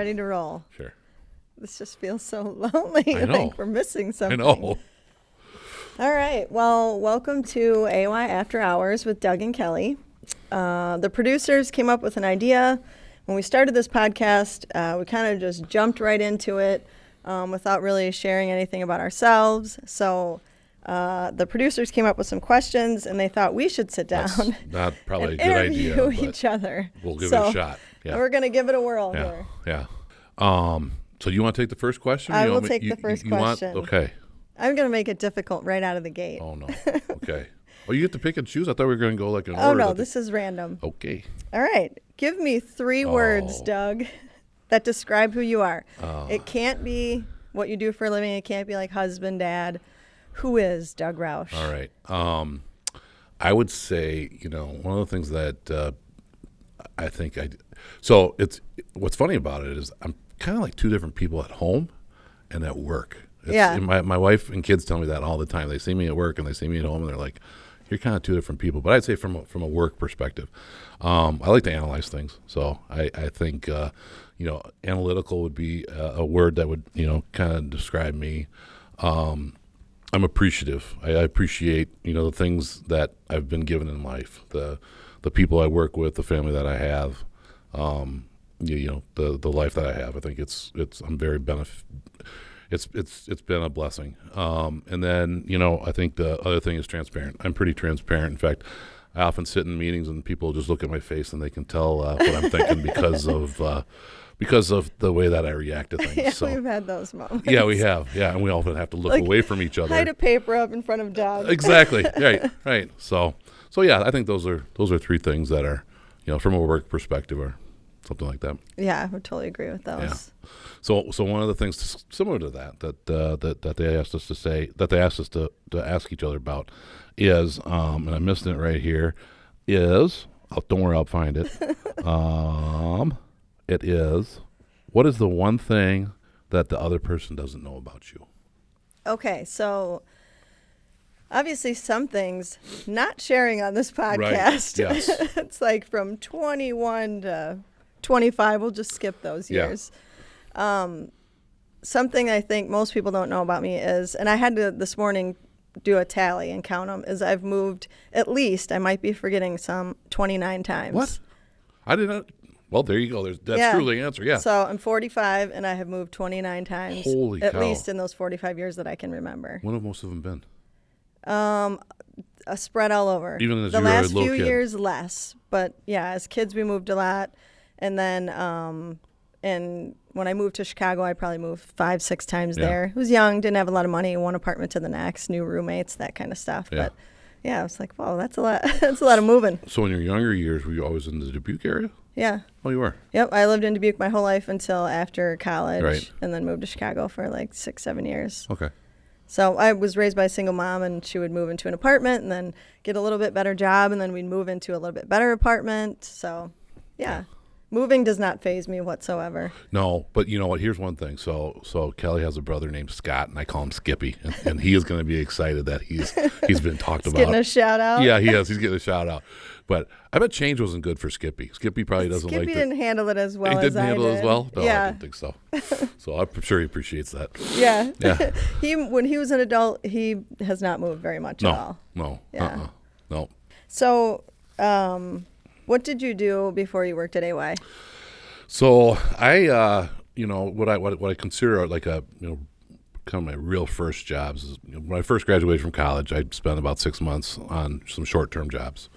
ready to roll. Sure. This just feels so lonely. I know. Like we're missing something. I know. All right. Well, welcome to AY After Hours with Doug and Kelly. The producers came up with an idea. When we started this podcast, we kind of just jumped right into it without really sharing anything about ourselves. So the producers came up with some questions, and they thought we should sit down. That's not probably and a good idea. interview each other. We'll give it a shot. Yeah. We're going to give it a whirl here. Yeah. So you want to take the first question? I will take the first question. Okay. I'm going to make it difficult right out of the gate. Oh, no. Okay. Oh, you get to pick and choose? I thought we were going to go like an order. Oh, no. This is random. Okay. All right. Give me 3 words, Doug, that describe who you are. It can't be what you do for a living. It can't be like husband, dad. Who is Doug Rausch? All right. I would say, one of the things that I think so what's funny about it is I'm kind of like 2 different people at home and at work. My wife and kids tell me that all the time. They see me at work and they see me at home and they're like, you're kind of 2 different people. But I'd say from a work perspective, I like to analyze things. So I think, analytical would be a word that would, kind of describe me. I'm appreciative. I appreciate, the things that I've been given in life, the people I work with, the family that I have, the life that I have. I think I'm very It's been a blessing. And then, I think the other thing is transparent. I'm pretty transparent. In fact, I often sit in meetings and people just look at my face and they can tell what I'm thinking because of the way that I react to things. Yeah, so, we've had those moments. Yeah, we have. Yeah, and we often have to look away from each other. Hide a paper up in front of Doug. Exactly. Right. So yeah, I think those are 3 things that are, from a work perspective or something like that. Yeah, I would totally agree with those. Yeah. So one of the things similar to that they asked us to say, that they asked us to ask each other about is, and I'm missing it right here, is, don't worry, I'll find it. It is, what is the one thing that the other person doesn't know about you? Okay, so obviously some things not sharing on this podcast. Right. Yes. It's like from 21 to 25. We'll just skip those years. Something I think most people don't know about me is, and I had to this morning do a tally and count them, is I've moved at least, I might be forgetting some, 29 times. What? I did not. Well, there you go. That's truly the answer. Yeah. So I'm 45 and I have moved 29 times. Holy cow. At least in those 45 years that I can remember. When have most of them been? A spread all over. Even as the you were a last little few kid. years less, but yeah, as kids we moved a lot, and then and when I moved to Chicago, I probably moved 5-6 times there. I was young, didn't have a lot of money, one apartment to the next, new roommates, that kind of stuff. Yeah. But yeah, I was like, whoa, that's a lot. That's a lot of moving. So in your younger years, were you always in the Dubuque area? Yeah. Oh, you were? Yep, I lived in Dubuque my whole life until after college, Right. and then moved to Chicago for like 6-7 years. Okay. So I was raised by a single mom, and she would move into an apartment and then get a little bit better job, and then we'd move into a little bit better apartment. So, yeah. Moving does not faze me whatsoever. No, but you know what? Here's one thing. So Kelly has a brother named Scott, and I call him Skippy, and he is going to be excited that he's been talked about. Getting a shout out. Yeah, he is. He's getting a shout out. But I bet change wasn't good for Skippy. Skippy probably doesn't like it. Skippy didn't handle it as well he as didn't I handle it as well? No, Yeah. I didn't think so. So I'm sure he appreciates that. Yeah. Yeah. When he was an adult, he has not moved very much at all. No. Yeah. No. So, what did you do before you worked at AY? So I, what I consider like a, kind of my real first jobs is when I first graduated from college, I spent about 6 months on some short-term jobs,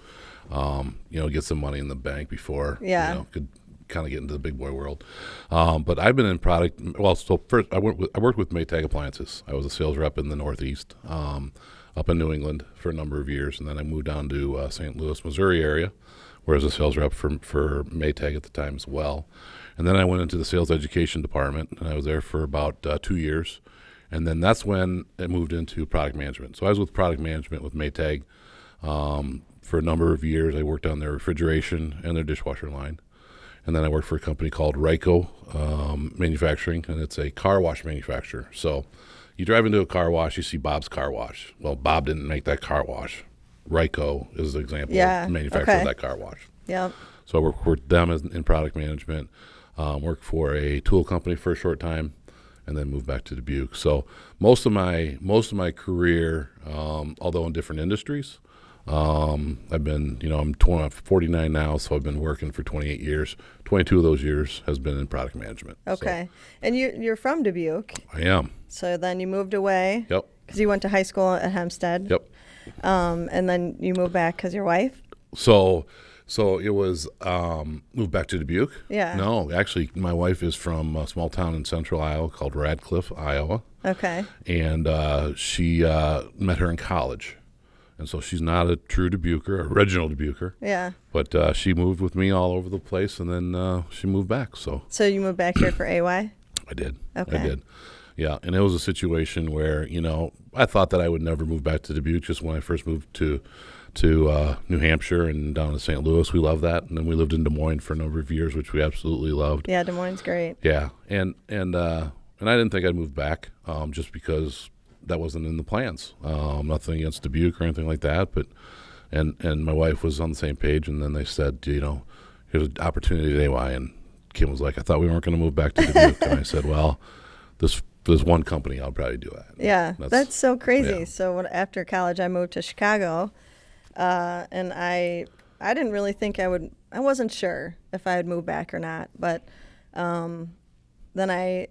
get some money in the bank before, could kind of get into the big boy world. But I've been in product. Well, so first I worked with maytag Appliances. I was a sales rep in the Northeast, up in New England for a number of years, and then I moved down to St. Louis, Missouri area, where I was a sales rep for Maytag at the time as well. And then I went into the sales education department, and I was there for about 2 years. And then that's when it moved into product management. So I was with product management with Maytag for a number of years. I worked on their refrigeration and their dishwasher line. And then I worked for a company called 𝐨𝐿𝐼co Manufacturing, and it's a car wash manufacturer. So you drive into a car wash, you see Bob's Car Wash. Well, Bob didn't make that car wash. 𝐨𝐿𝐼co is an example of the manufacturer of that car wash. Yep. So I worked with them in product management. worked for a tool company for a short time, and then moved back to Dubuque. So most of my career, although in different industries, I've been, I'm 49 now, so I've been working for 28 years. 22 of those years has been in product management. Okay. And you're from Dubuque. I am. So then you moved away. Yep. Because you went to high school at Hempstead. Yep. And then you moved back because your wife? So it was moved back to Dubuque. Yeah. No, actually, my wife is from a small town in central Iowa called Radcliffe, Iowa. Okay. And she met her in college. And so she's not a true Dubuquer, original Dubuquer. Yeah. But she moved with me all over the place, and then she moved back. So you moved back here for AY? I did. Okay. I did. Yeah, and it was a situation where, I thought that I would never move back to Dubuque. Just when I first moved to New Hampshire and down to St. Louis, we loved that. And then we lived in Des Moines for a number of years, which we absolutely loved. Yeah, Des Moines' great. Yeah, and I didn't think I'd move back just because that wasn't in the plans. Nothing against Dubuque or anything like that, but and my wife was on the same page. And then they said, here's an opportunity at AY, and Kim was like, I thought we weren't going to move back to Dubuque, and I said, well, there's one company I'll probably do that. Yeah, that's so crazy. Yeah. So after college, I moved to Chicago, and I didn't really think I would. I wasn't sure if I would move back or not, but then I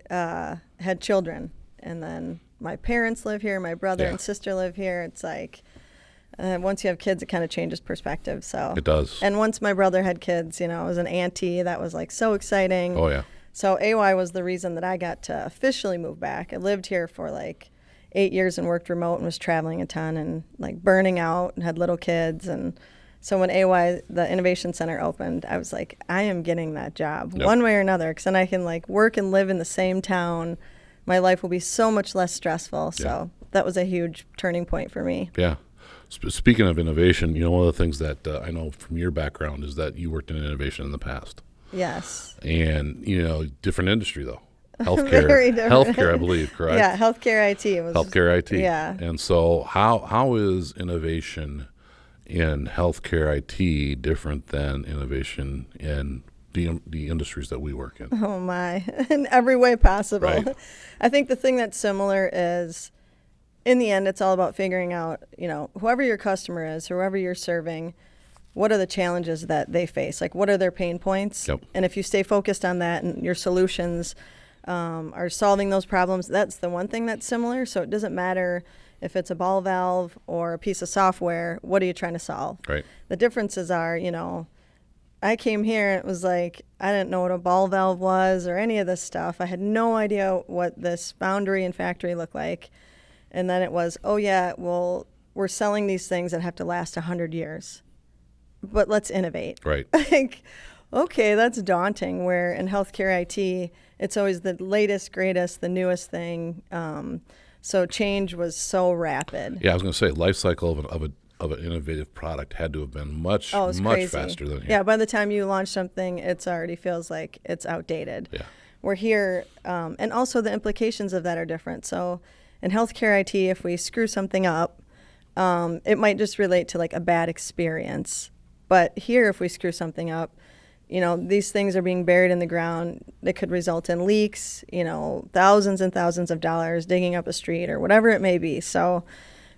had children, and then my parents live here, my brother and sister live here. It's like once you have kids, it kind of changes perspective. So It does. And once my brother had kids, I was an auntie. That was like so exciting. Oh yeah. So AY was the reason that I got to officially move back. I lived here for like 8 years and worked remote and was traveling a ton and like burning out and had little kids. And so when AY, the Innovation Center, opened, I was like, I am getting that job one way or another, because then I can like work and live in the same town. My life will be so much less stressful. So that was a huge turning point for me. Yeah. Speaking of innovation, one of the things that I know from your background is that you worked in innovation in the past. Yes. And, different industry, though. Healthcare. Very different. Healthcare, I believe, correct? Yeah, healthcare IT. Healthcare IT. Yeah. And so how is innovation in healthcare IT different than innovation in the industries that we work in? Oh, my. In every way possible. Right. I think the thing that's similar is, in the end, it's all about figuring out, whoever your customer is, whoever you're serving, what are the challenges that they face? Like, what are their pain points? Yep. And if you stay focused on that and your solutions are solving those problems, that's the one thing that's similar. So it doesn't matter if it's a ball valve or a piece of software, what are you trying to solve? Right. The differences are, I came here and it was like, I didn't know what a ball valve was or any of this stuff. I had no idea what this foundry and factory looked like. And then it was, oh yeah, well, we're selling these things that have to last 100 years. But let's innovate. Right. Like, okay, that's daunting. Where in healthcare IT, it's always the latest, greatest, the newest thing. So change was so rapid. Yeah, I was going to say, life cycle of an innovative product had to have been much crazy. faster than here. Yeah, by the time you launch something, it's already feels like it's outdated. Yeah. We're here, and also the implications of that are different. So in healthcare IT, if we screw something up, it might just relate to like a bad experience. But here, if we screw something up, these things are being buried in the ground. That could result in leaks, thousands and thousands of dollars digging up a street or whatever it may be. So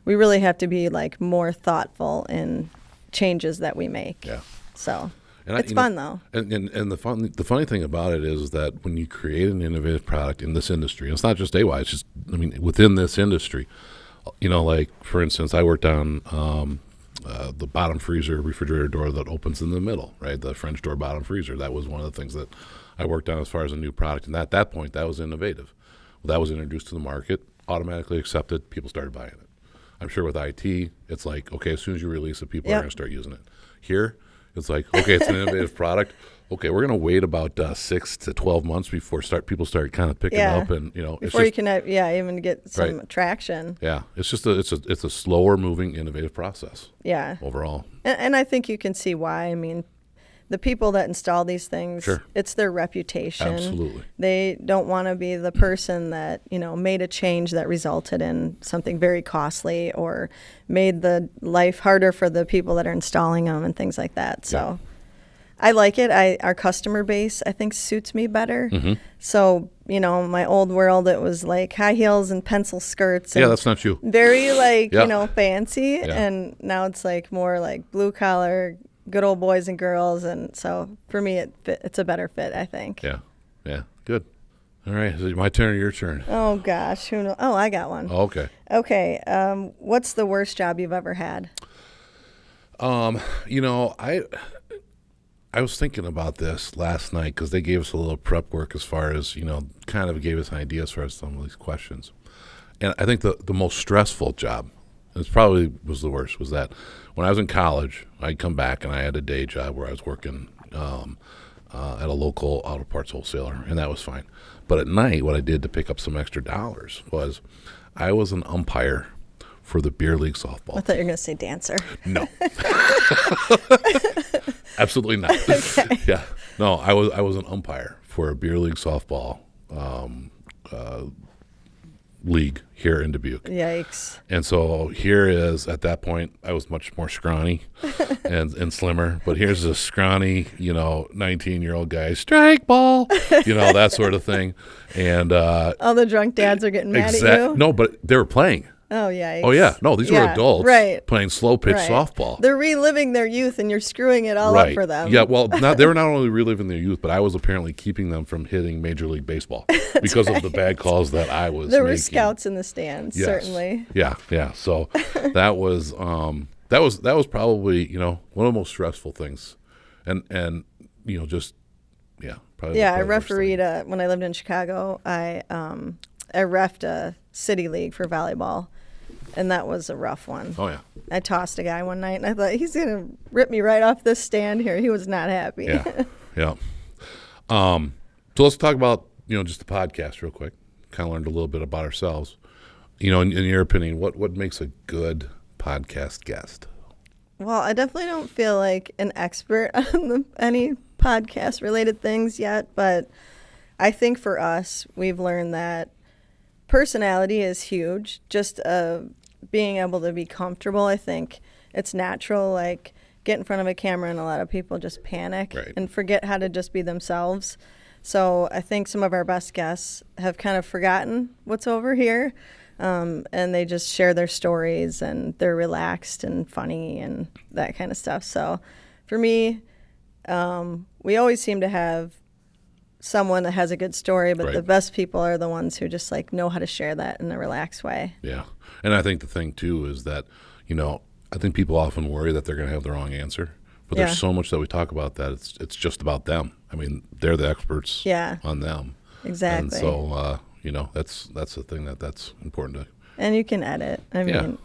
we really have to be like more thoughtful in changes that we make. Yeah. So And it's fun though. And the funny thing about it is that when you create an innovative product in this industry, and it's not just AY, it's just, within this industry, like for instance, I worked on the bottom freezer refrigerator door that opens in the middle, right? The French door bottom freezer. That was one of the things that I worked on as far as a new product. And at that point, that was innovative. Well, that was introduced to the market, automatically accepted, people started buying it. I'm sure with IT, it's like, okay, as soon as you release it, people are going to start using it. Here, it's like, okay, it's an innovative product. Okay, we're going to wait about 6 to 12 months before people start kind of picking up, and before you can even get some traction. Yeah, it's just it's a slower moving innovative process. Yeah, overall. And I think you can see why. The people that install these things, sure, it's their reputation. Absolutely. They don't want to be the person that, made a change that resulted in something very costly or made the life harder for the people that are installing them and things like that. So I like it. Our customer base, I think, suits me better. So, my old world, it was like high heels and pencil skirts. And Yeah, that's not you. very like, Yeah. fancy. Yeah. And now it's like more like blue collar, good old boys and girls. And so for me, it's a better fit, I think. Yeah. Yeah. Good. All right. Is it my turn or your turn? Oh, gosh. Who knows? Oh, I got one. Oh, okay. Okay. What's the worst job you've ever had? I was thinking about this last night because they gave us a little prep work as far as, kind of gave us an idea as far as some of these questions. And I think the most stressful job, and it probably was the worst, was that when I was in college, I'd come back and I had a day job where I was working at a local auto parts wholesaler, and that was fine. But at night, what I did to pick up some extra dollars was I was an umpire for the beer league softball. I thought you were going to say dancer. No. Absolutely not. Okay. Yeah. No, I was an umpire for a beer league softball league here in Dubuque. Yikes. And so here is, at that point, I was much more scrawny and slimmer. But here's a scrawny, 19-year-old guy, strike ball, that sort of thing. And all the drunk dads are getting mad at you? No, but they were playing. Oh, yeah. Oh, yeah. No, these were adults playing slow-pitch softball. They're reliving their youth, and you're screwing it all up for them. Yeah, well, they were not only reliving their youth, but I was apparently keeping them from hitting Major League Baseball because of the bad calls that I was There were making. scouts in the stands, certainly. Yeah. So that was probably, one of the most stressful things. And just, probably. Yeah, I refereed when I lived in Chicago. I reffed a city league for volleyball. And that was a rough one. Oh, yeah. I tossed a guy one night, and I thought, he's going to rip me right off this stand here. He was not happy. Yeah. So let's talk about, just the podcast real quick. Kind of learned a little bit about ourselves. In your opinion, what makes a good podcast guest? Well, I definitely don't feel like an expert on any podcast-related things yet, but I think for us, we've learned that personality is huge. Just being able to be comfortable, I think it's natural. Like, get in front of a camera and a lot of people just panic and forget how to just be themselves. So I think some of our best guests have kind of forgotten what's over here, and they just share their stories, and they're relaxed and funny and that kind of stuff. So for me, we always seem to have someone that has a good story, but the best people are the ones who just know how to share that in a relaxed way. Yeah. And I think the thing too is that, I think people often worry that they're going to have the wrong answer, but there's so much that we talk about that it's just about them. I mean, they're the experts on them. Exactly. And so, that's the thing that's important to. And you can edit. I mean,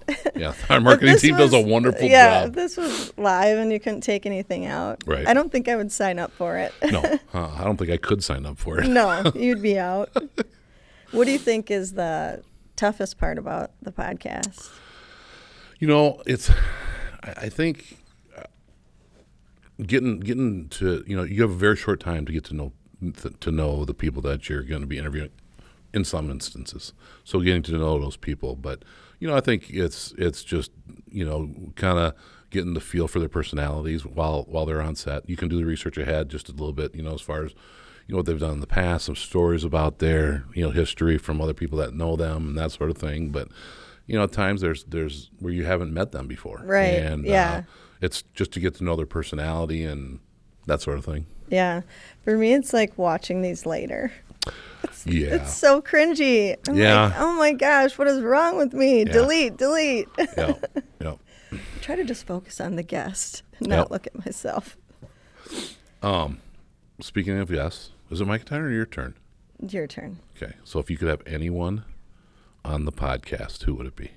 our marketing team does a wonderful job. Yeah, if this was live and you couldn't take anything out, I don't think I would sign up for it. No, I don't think I could sign up for it. No, you'd be out. What do you think is the toughest part about the podcast? I think getting to, you have a very short time to get to know the people that you're going to be interviewing in some instances. So getting to know those people, but I think it's just, kind of getting the feel for their personalities while they're on set. You can do the research ahead just a little bit, as far as what they've done in the past, some stories about their history from other people that know them and that sort of thing. But at times there's where you haven't met them before, and it's just to get to know their personality and that sort of thing. Yeah, for me it's like watching these later. It's so cringy. I'm like, oh my gosh, what is wrong with me? Delete. Yeah. Try to just focus on the guest and not look at myself. Speaking of is it my turn or your turn? It's your turn. Okay, so if you could have anyone on the podcast, who would it be?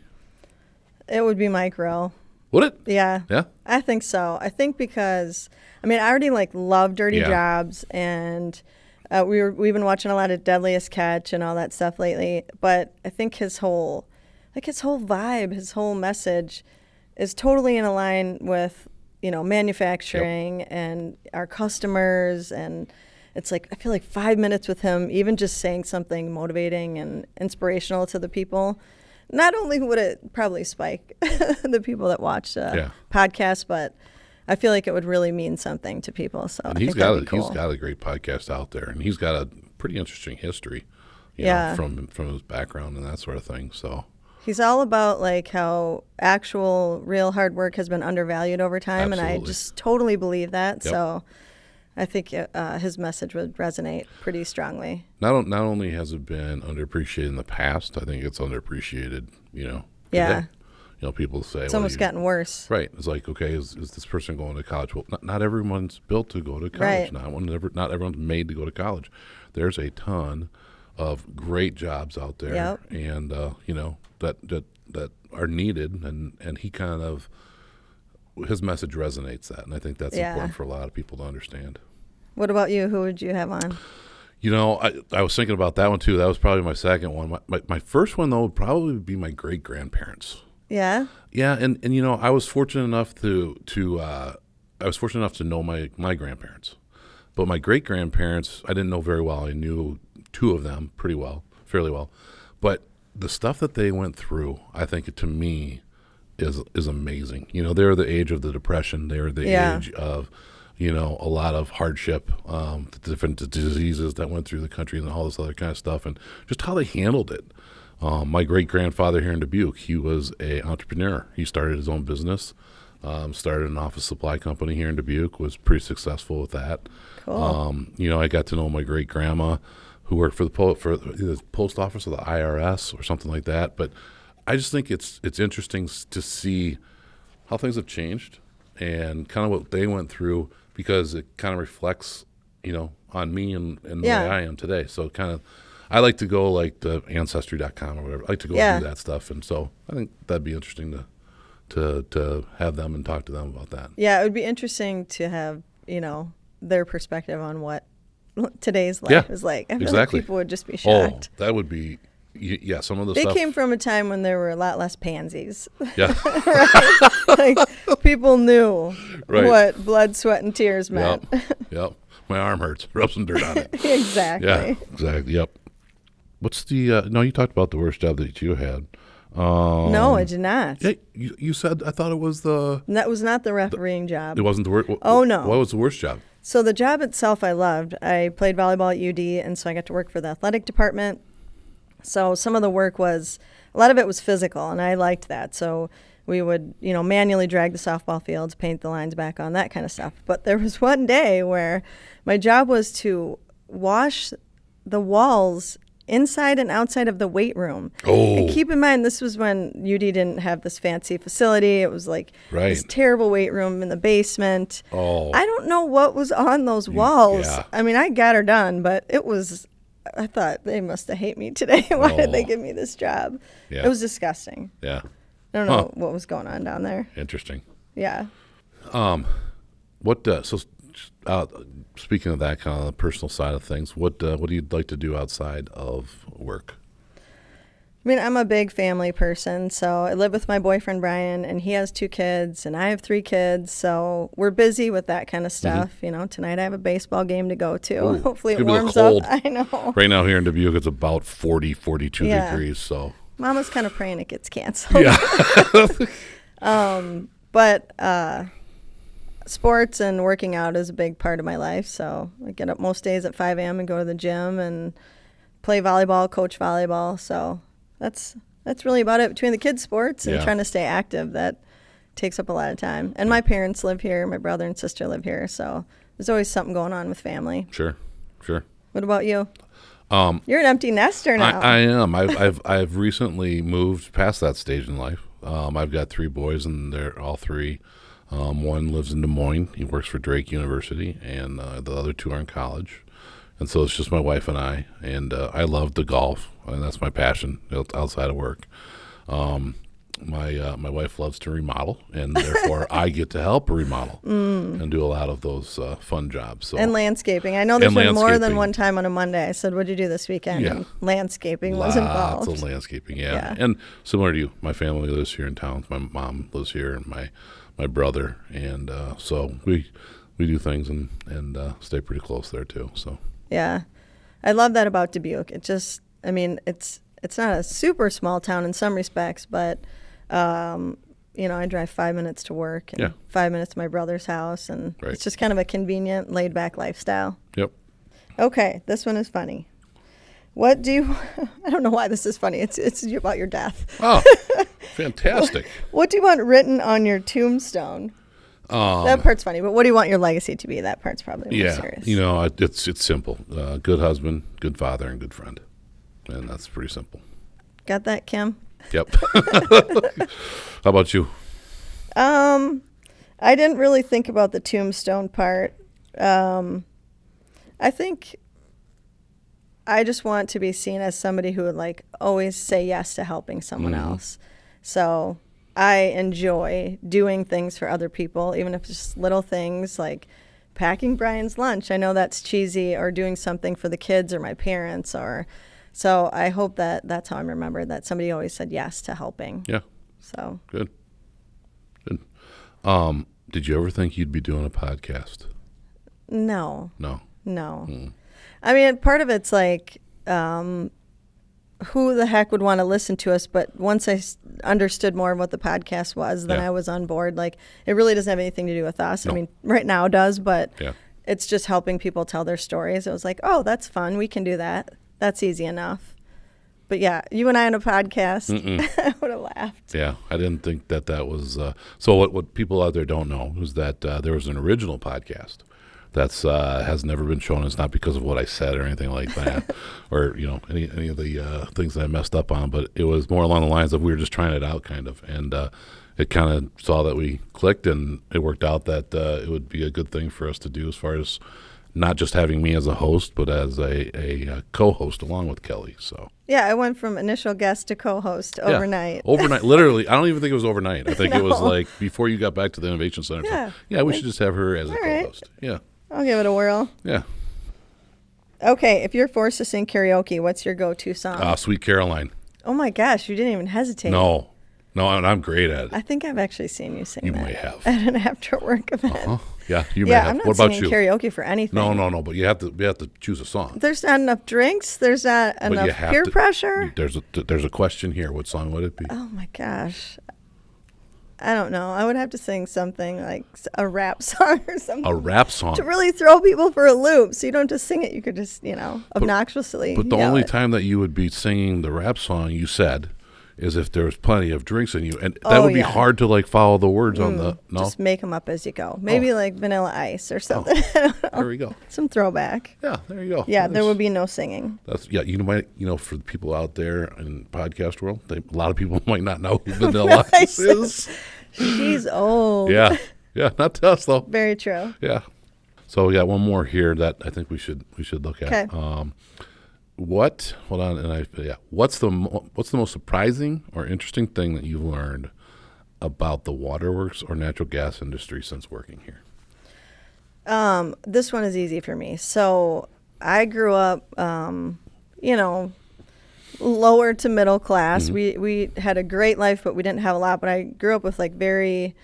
It would be Mike Rowe. Would it? Yeah. Yeah? I think so. I think because, I already love Dirty Jobs, and we've been watching a lot of Deadliest Catch and all that stuff lately, but I think his whole vibe, his whole message is totally in line with, manufacturing and our customers, and it's I feel like 5 minutes with him, even just saying something motivating and inspirational to the people. Not only would it probably spike the people that watch the podcast, but I feel like it would really mean something to people. So And I he's think that'd got be cool. he's got a great podcast out there, and he's got a pretty interesting history, Yeah. from his background and that sort of thing. So He's all about like how actual real hard work has been undervalued over time, and I Absolutely. just totally believe that. Yep. So I think his message would resonate pretty strongly. not only has it been underappreciated in the past, I think it's underappreciated, today. Yeah. People say It's well, almost gotten worse. right. It's like, okay, is this person going to college? Well, not everyone's built to go to college. Right. Not everyone's made to go to college. There's a ton of great jobs out there, Yep. and that are needed, and he kind of, his message resonates that, and I think that's Yeah. important for a lot of people to understand. What about you? Who would you have on? I was thinking about that one too. That was probably my second one. My first one though would probably be my great grandparents. Yeah. Yeah, and I was fortunate enough to know my grandparents, but my great grandparents I didn't know very well. I knew two of them fairly well, but the stuff that they went through, I think to me is amazing. They're the age of the Depression. They're the Yeah. age of a lot of hardship, the different diseases that went through the country and all this other kind of stuff, and just how they handled it. My great-grandfather here in Dubuque, he was an entrepreneur. He started his own business, started an office supply company here in Dubuque, was pretty successful with that. Cool. I got to know my great-grandma who worked for the post office or the IRS or something like that. But I just think it's interesting to see how things have changed and kind of what they went through, because it kind of reflects, on me and the Yeah. way I am today. So kind of, I like to go like the ancestry.com or whatever. I like to go Yeah. do that stuff. And so I think that'd be interesting to have them and talk to them about that. Yeah, it would be interesting to have, their perspective on what today's life Yeah, is like. I feel exactly. like people would just be shocked. Oh, that would be, yeah, some of the They stuff. came from a time when there were a lot less pansies. Yeah. Like people knew Right. what blood, sweat, and tears meant. Yep. My arm hurts. Rub some dirt on it. Exactly. Yeah, exactly. Yep. What's the, no, you talked about the worst job that you had. No, I did not. Yeah, you said, I thought it was the, And that was not the refereeing job. it wasn't the worst. Oh, no. What was the worst job? So the job itself I loved. I played volleyball at UD, and so I got to work for the athletic department. So some of the work was, a lot of it was physical, and I liked that. So we would, manually drag the softball fields, paint the lines back on, that kind of stuff. But there was one day where my job was to wash the walls inside and outside of the weight room. Oh. And keep in mind, this was when UD didn't have this fancy facility. It was like Right. this terrible weight room in the basement. Oh. I don't know what was on those walls. yeah. I mean, I got her done, but it was, I thought they must have hate me today. Why did they Oh. give me this job? Yeah. It was disgusting. Yeah. I don't know what was going on down there. Interesting. Yeah. Speaking of that kind of the personal side of things, what do you like to do outside of work? I mean, I'm a big family person, so I live with my boyfriend, Brian, and he has 2 kids, and I have 3 kids, so we're busy with that kind of stuff. Tonight I have a baseball game to go to. Ooh, Hopefully it's it gonna be a warms little up. I know. Right now here in Dubuque, it's about 40, 42 Yeah. degrees. So Mama's kind of praying it gets canceled. yeah. But sports and working out is a big part of my life. So I get up most days at 5 a.m. and go to the gym and play volleyball, coach volleyball. So that's really about it. Between the kids' sports and Yeah. trying to stay active, that takes up a lot of time. And my parents live here. My brother and sister live here. So there's always something going on with family. Sure. What about you? You're an empty nester now. I am. I've recently moved past that stage in life. I've got 3 boys, and they're all 3. One lives in Des Moines. He works for Drake University, and the other 2 are in college. And so it's just my wife and I. And I love the golf, and that's my passion outside of work. My wife loves to remodel, and therefore I get to help remodel and do a lot of those fun jobs. So And landscaping. I know there's And been more than landscaping. one time on a Monday. I said, what'd you do this weekend? Yeah. And landscaping was lots involved. of landscaping, yeah. Yeah. And similar to you, my family lives here in town. My mom lives here, and my brother, and so we do things and stay pretty close there too. So Yeah. I love that about Dubuque. It just, I mean, it's not a super small town in some respects, but I drive 5 minutes to work and Yeah. 5 minutes to my brother's house. And Right. it's just kind of a convenient, laid back lifestyle. Yep. Okay, this one is funny. What do you, I don't know why this is funny. It's about your death. Oh, fantastic. What do you want written on your tombstone? That part's funny, but what do you want your legacy to be? That part's probably more Yeah, serious. it's simple. Good husband, good father, and good friend. And that's pretty simple. Got that, Kim? Yep. How about you? I didn't really think about the tombstone part. I think I just want to be seen as somebody who would like always say yes to helping someone else. So I enjoy doing things for other people, even if it's just little things like packing Brian's lunch. I know that's cheesy, or doing something for the kids or my parents, or so I hope that that's how I'm remembered, that somebody always said yes to helping. Yeah. So Good. Did you ever think you'd be doing a podcast? no. No. I mean, part of it's like, who the heck would want to listen to us? But once I understood more of what the podcast was, then Yeah. I was on board. Like, it really doesn't have anything to do with us. No. I mean, right now it does, but Yeah. it's just helping people tell their stories. It was like, oh, that's fun. We can do that. That's easy enough. But yeah, you and I on a podcast, I would have laughed. Yeah, I didn't think that was. So what people out there don't know is that there was an original podcast that's has never been shown. It's not because of what I said or anything like that, or any of the things that I messed up on. But it was more along the lines of we were just trying it out, kind of, and it kind of saw that we clicked, and it worked out that it would be a good thing for us to do as far as not just having me as a host, but as a co-host along with Kelly. So. Yeah, I went from initial guest to co-host overnight. Yeah, overnight, literally. I don't even think it was overnight. I think it was No. like before you got back to the Innovation Center. Yeah. So, yeah, we should just have her as a All right. co-host. Yeah. I'll give it a whirl. Yeah. Okay, if you're forced to sing karaoke, what's your go-to song? Sweet Caroline. Oh my gosh, you didn't even hesitate. No, and I'm great at it. I think I've actually seen you sing You that may have. at an after-work event. Huh? Yeah, you may Yeah, have. I'm not What about singing you? karaoke for anything. No, but you have to choose a song. There's not enough drinks. There's not But you enough have peer to- pressure. There's a question here. What song would it be? Oh my gosh. I don't know. I would have to sing something like a rap song or something. A rap song. To really throw people for a loop. So you don't just sing it. You could just, obnoxiously But the yell only it. time that you would be singing the rap song, you said, is if there was plenty of drinks in you, and that Oh, would be yeah. hard to follow the words on the. No, Just make them up as you go. Maybe like Vanilla Ice or something. there we go. Some throwback. Yeah, there you go. Yeah, there Nice. would be no singing. That's for the people out there in podcast world, a lot of people might not know who Vanilla Ice is. She's old. Yeah, not to us though. Very true. Yeah. So we got one more here that I think we should look at. Okay. Hold on, what's the most surprising or interesting thing that you've learned about the waterworks or natural gas industry since working here? This one is easy for me. So I grew up, lower to middle class. We had a great life, but we didn't have a lot. But I grew up with very,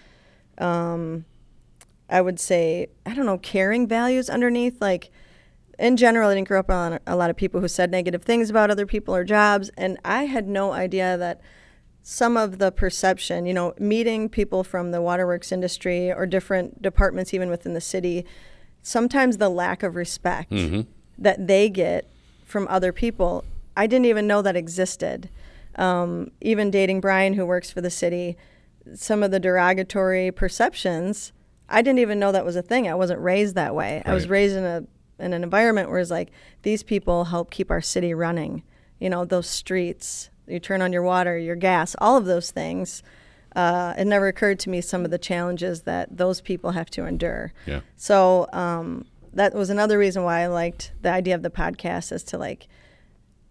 I would say, caring values underneath. Like, in general, I didn't grow up around a lot of people who said negative things about other people or jobs. And I had no idea that some of the perception, meeting people from the waterworks industry or different departments, even within the city, sometimes the lack of respect that they get from other people, I didn't even know that existed. Even dating Brian, who works for the city, some of the derogatory perceptions, I didn't even know that was a thing. I wasn't raised that way. Right. I was raised in an environment where it's like, these people help keep our city running. Those streets, you turn on your water, your gas, all of those things. It never occurred to me some of the challenges that those people have to endure. Yeah. So that was another reason why I liked the idea of the podcast, is to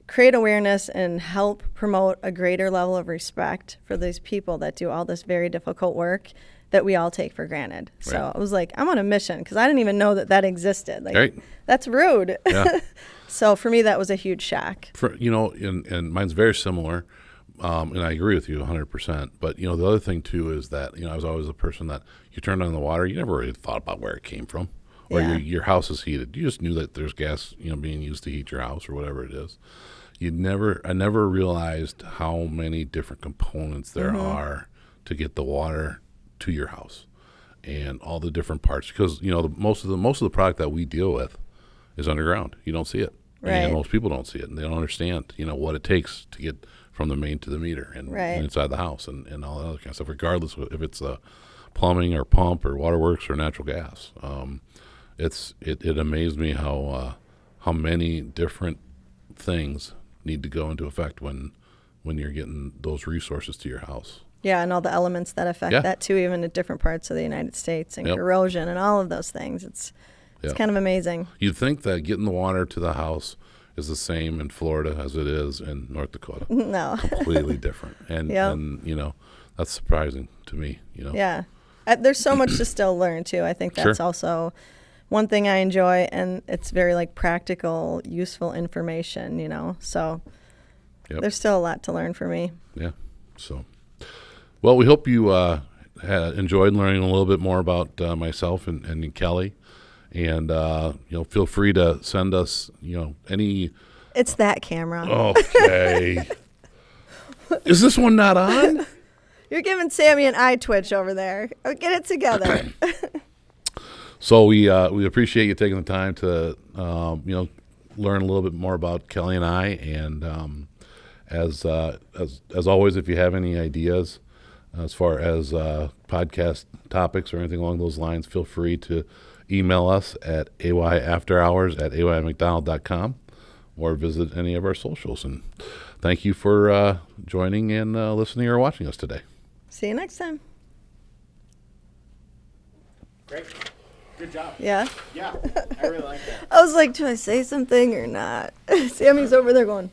create awareness and help promote a greater level of respect for these people that do all this very difficult work that we all take for granted. Right. So I was like, I'm on a mission, because I didn't even know that existed. Right. That's rude. Yeah. So for me, that was a huge shock. And mine's very similar, and I agree with you 100%. But the other thing too is that I was always a person that you turned on the water, you never really thought about where it came from, or Yeah. your house is heated. You just knew that there's gas, being used to heat your house or whatever it is. I never realized how many different components there are to get the water to your house and all the different parts, because most of the product that we deal with is underground. You don't see it. Right. And most people don't see it, and they don't understand what it takes to get from the main to the meter and inside the house and all that other kind of stuff, regardless of if it's plumbing or pump or waterworks or natural gas. It amazed me how many different things need to go into effect when you're getting those resources to your house. Yeah, and all the elements that affect that too, even in different parts of the United States, and corrosion and all of those things. It's kind of amazing. You'd think that getting the water to the house is the same in Florida as it is in North Dakota. No. Completely different. And that's surprising to me, Yeah. There's so much to still learn too. I think that's also one thing I enjoy, and it's very practical, useful information, so there's still a lot to learn for me. Yeah. So, well, we hope you had enjoyed learning a little bit more about myself and Kelly. And feel free to send us any. It's that camera. Okay. Is this one not on? You're giving Sammy an eye twitch over there. Get it together. So we appreciate you taking the time to learn a little bit more about Kelly and I. And as always, if you have any ideas as far as podcast topics or anything along those lines, feel free to email us at ayafterhours@aymcdonald.com or visit any of our socials. And thank you for joining and listening or watching us today. See you next time. Great. Good job. Yeah? Yeah, I really like that. I was like, do I say something or not? Sammy's over there going,